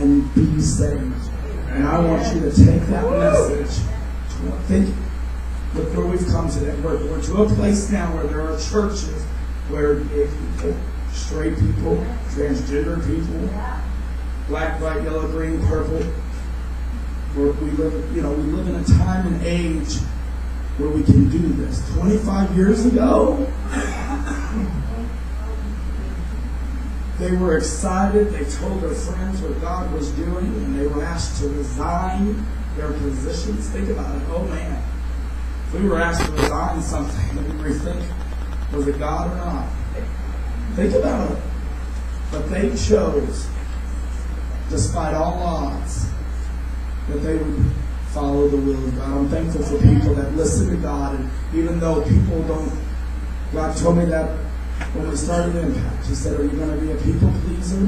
and be saved. And I want you to take that message. Look where we've come today. We're to a place now where there are churches where gay people, straight people, transgender people, black, white, yellow, green, purple. We live in a time and age where we can do this. 25 years ago, they were excited. They told their friends what God was doing, and they were asked to resign their positions. Think about it. Oh man, if we were asked to resign something, then we rethink, was it God or not? Think about it. But they chose, despite all odds, that they would follow the will of God. I'm thankful for people that listen to God, and even though people don't, God told me that when we started Impact. He said, are you going to be a people pleaser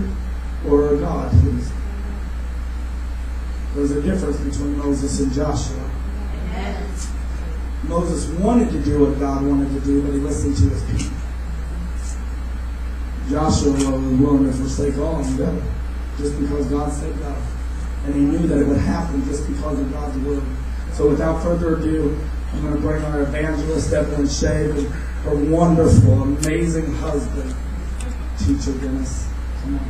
or a God pleaser? There's a difference between Moses and Joshua. Amen. Moses wanted to do what God wanted to do, but he listened to his people. Joshua was willing to forsake all and go, just because God said go. And he knew that it would happen just because of God's word. So without further ado, I'm going to bring our evangelist, Evelyn Shea, and her wonderful, amazing husband, Teacher Dennis. Come on.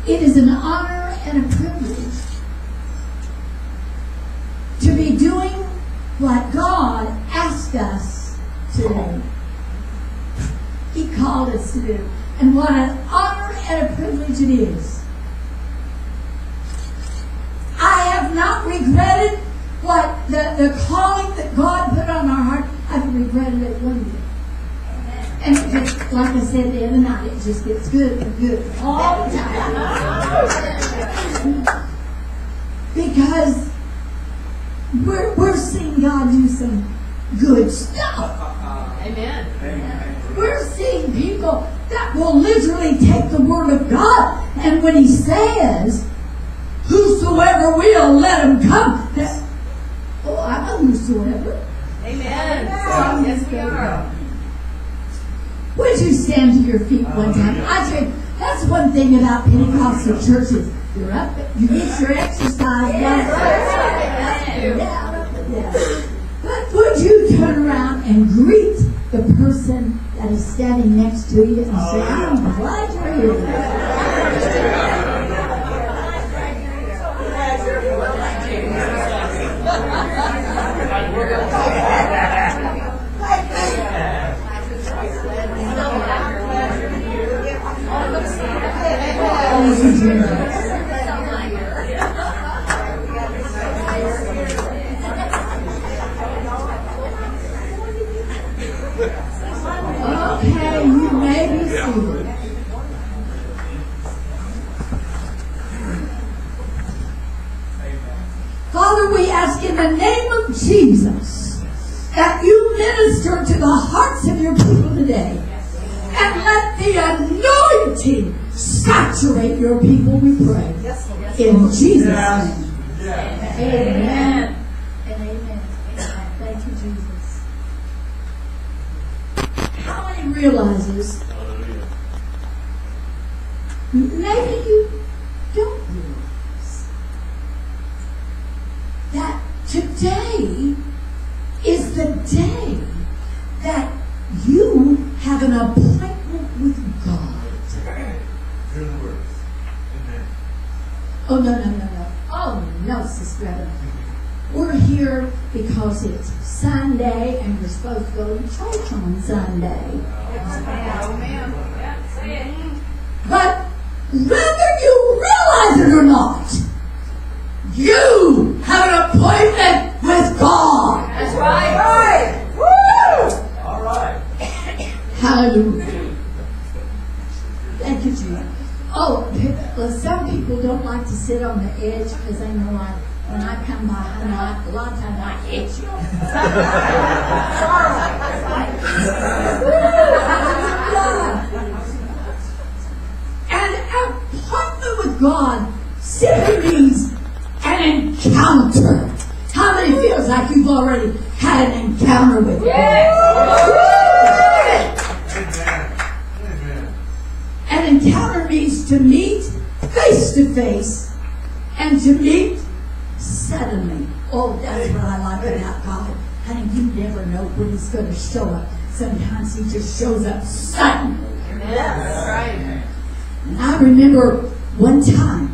It is an honor and a privilege to be doing what God asked us to do. He called us to do. And what an honor and a privilege it is. I have not regretted what the calling that God put on our heart. I haven't regretted it one bit. And it just, like I said the other night, it just gets good and good all the time. Because we're seeing God do some good stuff. Amen. We're seeing people that will literally take the Word of God, and when He says, whosoever will, let him come. I know whosoever. Amen. Yes, we are. Would you stand to your feet one time? I tell you, that's one thing about Pentecostal churches. You're up, you get your exercise. Yeah. But would you turn around and greet the person that is standing next to you and say, I'm glad you're here. Okay, you may be seated. Father, we ask in the name of Jesus that you minister to the hearts of your people today. And let the anointing saturate your people, we pray. In Jesus' name. Amen. And amen. Thank you, Jesus. How many realizes, maybe you don't realize, that today is the day that you have an appointment with God. Oh, no. Oh, no, Sister Evelyn. We're here because it's Sunday and we're supposed to go to church on Sunday. But whether you realize it or not, you have an appointment with God. That's right. Woo! All right. Hallelujah. Thank you, Jesus. Oh, well, some people don't like to sit on the edge because they know when I come by, I know a lot of times I hit you. God simply means an encounter. How many feels like you've already had an encounter with God? An encounter means to meet face to face and to meet suddenly. Oh, that's what I like about God. Honey, you never know when He's going to show up. Sometimes He just shows up suddenly. That's right. And I remember one time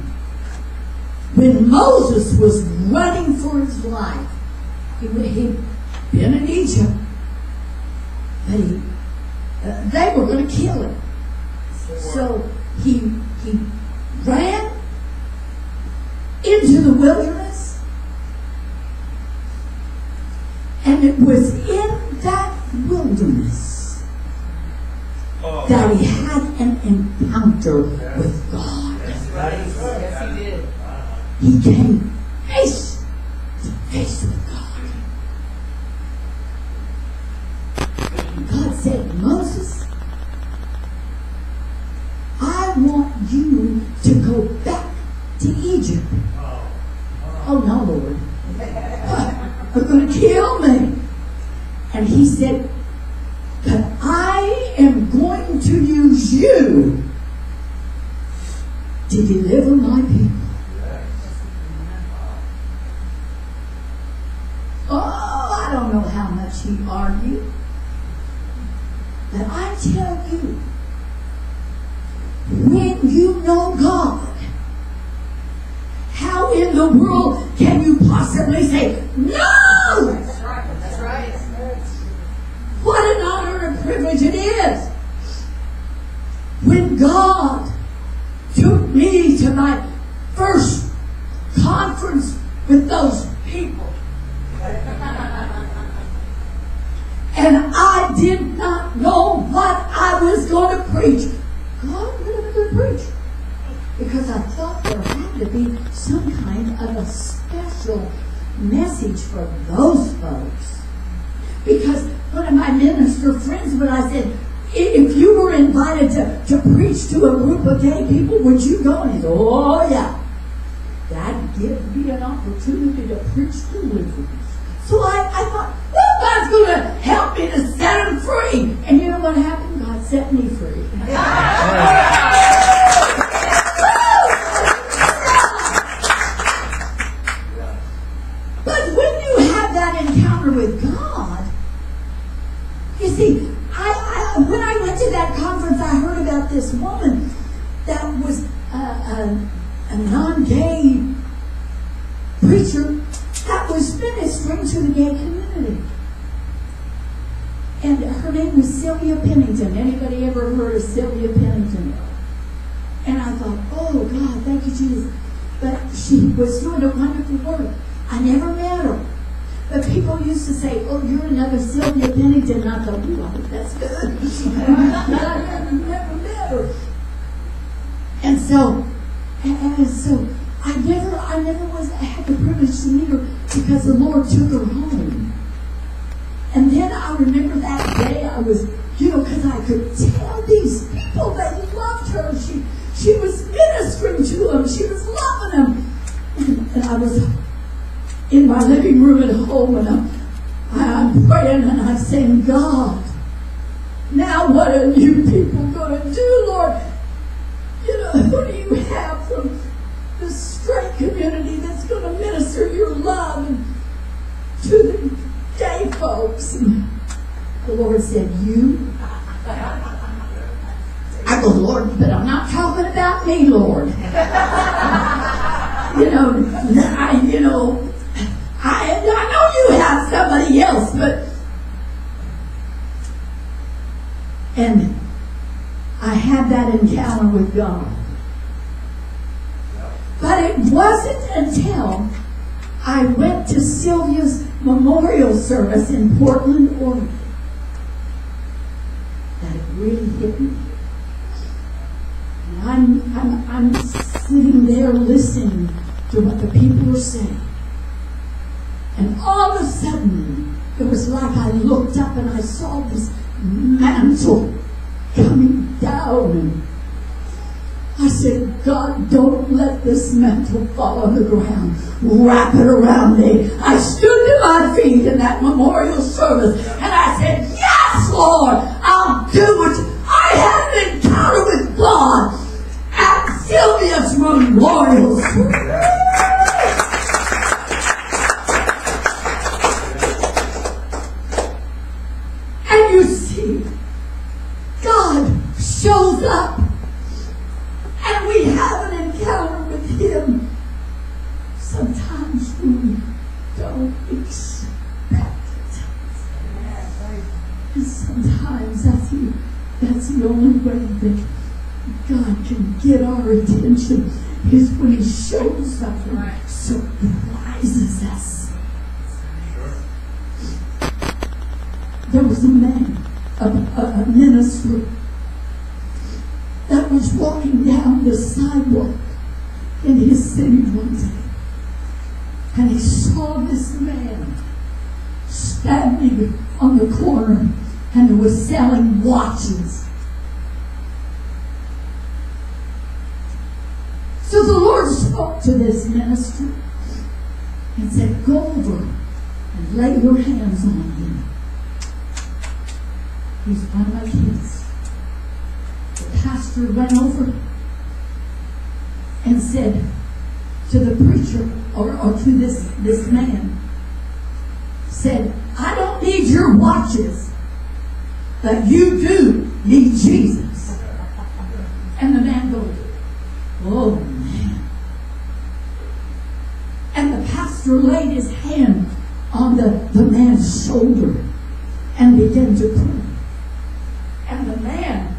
when Moses was running for his life. He'd been in Egypt. They were going to kill him. So he ran into the wilderness. And it was in that wilderness that he had an encounter with God. Yes, he did. He came face to face with God. And God said, Moses, I want you to go back to Egypt. Oh no, Lord. They're going to kill me. And He said, but I am going to use you to deliver my people. Oh, I don't know how much he argued. But I tell you, when you know God, how in the world can you possibly say, no? That's right. That's right. What an honor and privilege it is. When God took me to my first conference with those people, and I did not know what I was going to preach. God, what am I going to preach? Because I thought there had to be some kind of a special message for those folks. Because one of my minister friends, when I said, if you were invited to preach to a group of gay people, would you go? And he said, oh yeah. That'd give me an opportunity to preach to losers. So I thought, well, God's going to help me to set them free. And you know what happened? God set me free. But when you have that encounter with God, you see, when I went to that conference, I heard about this woman that was a non-gay preacher that was ministering to the gay community. And her name was Sylvia Pennington. Anybody ever heard of Sylvia Pennington? And I thought, oh God, thank you, Jesus. But she was doing a wonderful work. I never met her. But people used to say, oh, you're another Sylvia Pennington. And I thought, ooh, I think that's good. But I never met her. And so I never had the privilege to meet her because the Lord took her home. And then I remember that day I was, because I could tell these people they loved her. She was ministering to them. She was loving them. And I was in my living room at home, and I'm praying and I'm saying, God, now what are you people going to do, Lord? Who do you have from the straight community that's going to minister your love to the gay folks? And the Lord said, you? I go, Lord, but I'm not talking about me, Lord. I know you have somebody else, and I had that encounter with God. But it wasn't until I went to Sylvia's memorial service in Portland, Oregon, that it really hit me. And I'm sitting there listening to what the people were saying. And all of a sudden, it was like I looked up and I saw this mantle coming down. And I said, God, don't let this mantle fall on the ground. Wrap it around me. I stood to my feet in that memorial service and I said, yes, Lord, I'll do it. I had an encounter with God at Sylvia's memorial service. And you see, God shows up and we have an encounter with Him. Sometimes we don't expect it. And sometimes that's the only way that God can get our attention is when He shows up and surprises us. There was a man, a minister, that was walking down the sidewalk in his city one day. And he saw this man standing on the corner and was selling watches. So the Lord spoke to this minister and said, go over and lay your hands on him. He's one of my kids. The pastor went over and said to the preacher, or to this man, said, I don't need your watches, but you do need Jesus. And the man goes, oh man. And the pastor laid his hand on the man's shoulder and began to pray. And the man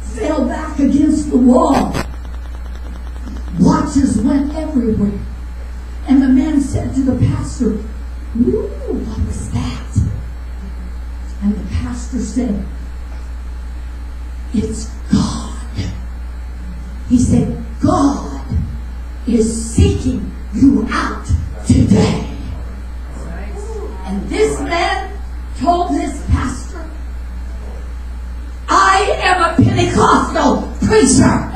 fell back against the wall. Watches went everywhere. And the man said to the pastor, ooh, what was that? And the pastor said, it's God. He said, God is seeking you out today. And this man told this pastor, I am a Pentecostal preacher,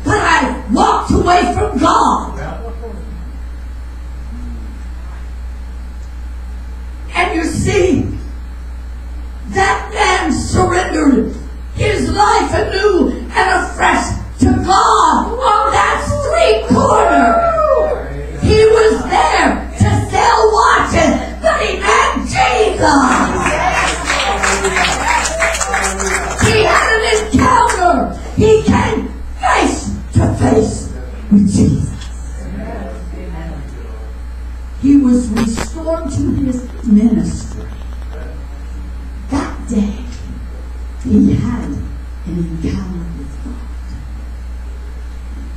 but I walked away from God. And you see, that man surrendered his life anew and afresh to God on that street corner. He was there to sell watches, but he met Jesus. He had an encounter. He came face to face with Jesus. He was restored to his ministry. That day, he had an encounter with God.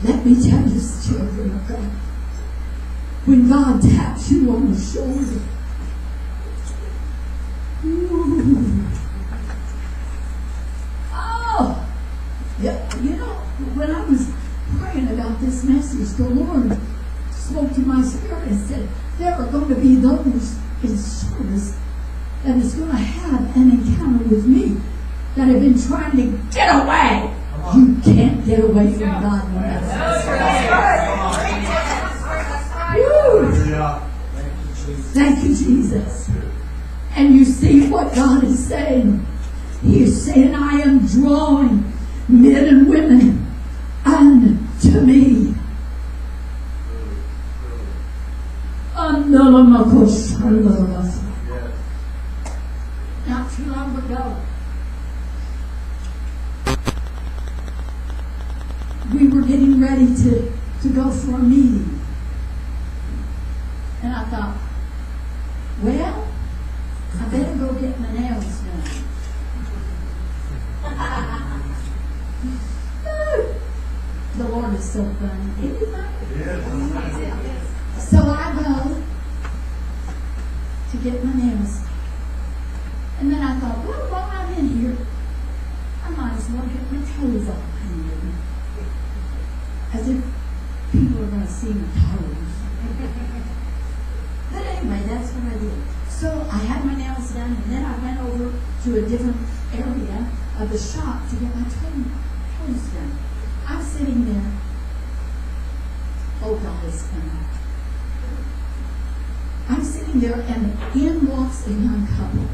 Let me tell you, children of God, when God taps you on the shoulder, ooh, oh, yeah, you know, when I was praying about this message, the Lord spoke to my spirit and said, there are going to be those in service that is going to have an encounter with me that have been trying to get away. You can't get away from God when that's Thank you, Jesus. And you see what God is saying. He is saying, I am drawing men and women unto me. Not too long ago, we were getting ready to go for a meeting. And I thought, well, I better go get my nails done. The Lord is so funny, isn't He? So I go to get my nails done. And then I thought, well, while I'm in here, I might as well get my toes off painted. As if people are going to see my toes. But anyway, that's what I did. So I had my nails done, and then I went over to a different area of the shop to get my toes Praise God. I'm sitting there. Oh, God is coming. I'm sitting there, and in walks a young couple.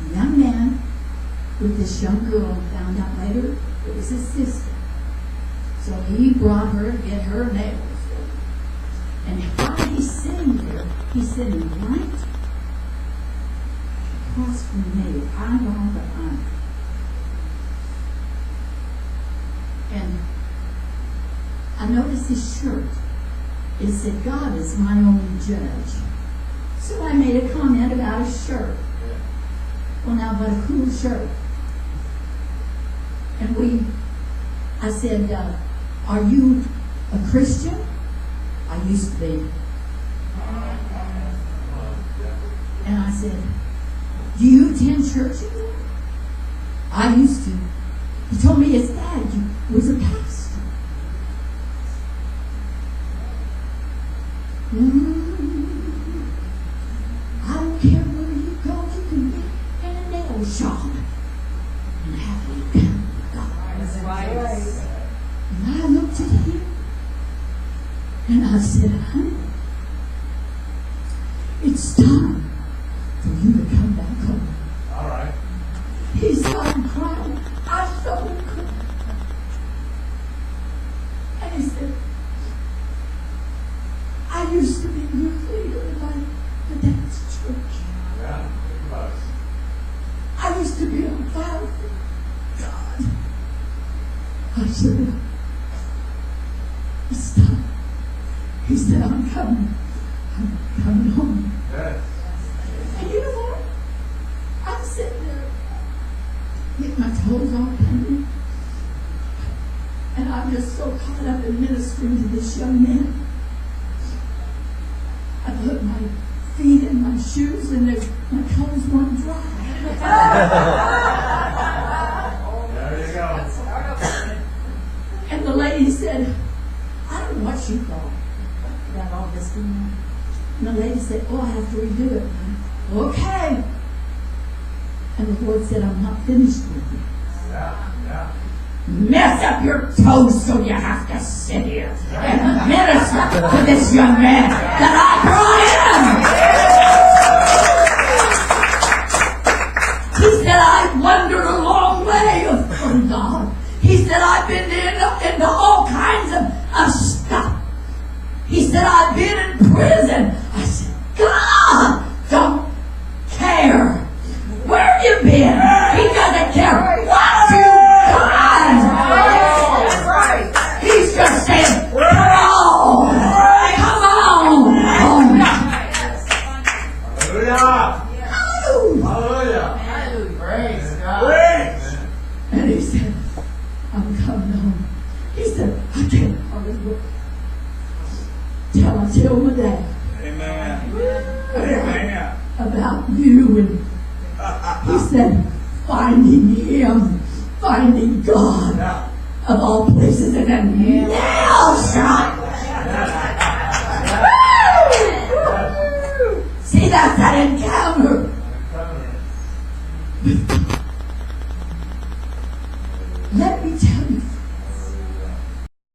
A young man with this young girl, found out later it was his sister. So he brought her to get her nails. And while he's sitting there, he's sitting right across from me, eye on the eye. And I noticed his shirt. It said, God is my only judge. So I made a comment about his shirt. Well, now, what a cool shirt. And I said, are you a Christian? I used to be. And I said, do you attend church anymore? I used to. He told me his dad was a pastor. I don't care where you go, you can be in a nail shop and have an encounter with God. That's right. And I looked at him and I said, honey, it's time for you to come back home. All right. He started crying. I saw him cry. And he said, I used to be your leader in my dad's church. Yeah. Think about it. I used to be on fire for God. I said, it's time. He said, I'm coming home. Yes. And you know what? I'm sitting there, getting my toes all painted. And I'm just so caught up in ministering to this young man. I put my feet in my shoes and my clothes weren't dry. There you go. And the lady said, I don't know what you thought about all this going on. And the lady said, oh, I have to redo it. Okay. And the Lord said, I'm not finished with you. Yeah. Yeah. Mess up your toes so you have to sit here and minister to this young man that I brought in. He said, I wandered a long way from God. He said, I've been into all kinds of stuff. He said, I've been in prison. I said, God don't care. Where have you been? He doesn't care what you've done. He's just saying, come on. Come on. Hallelujah. Hallelujah. Hallelujah. Praise God. Praise. And he said, I'm coming home. He said, I can't hardly look. Tell my dad Amen. Amen. about you. And he said, finding him, finding God Yeah. of all places in a nail shop.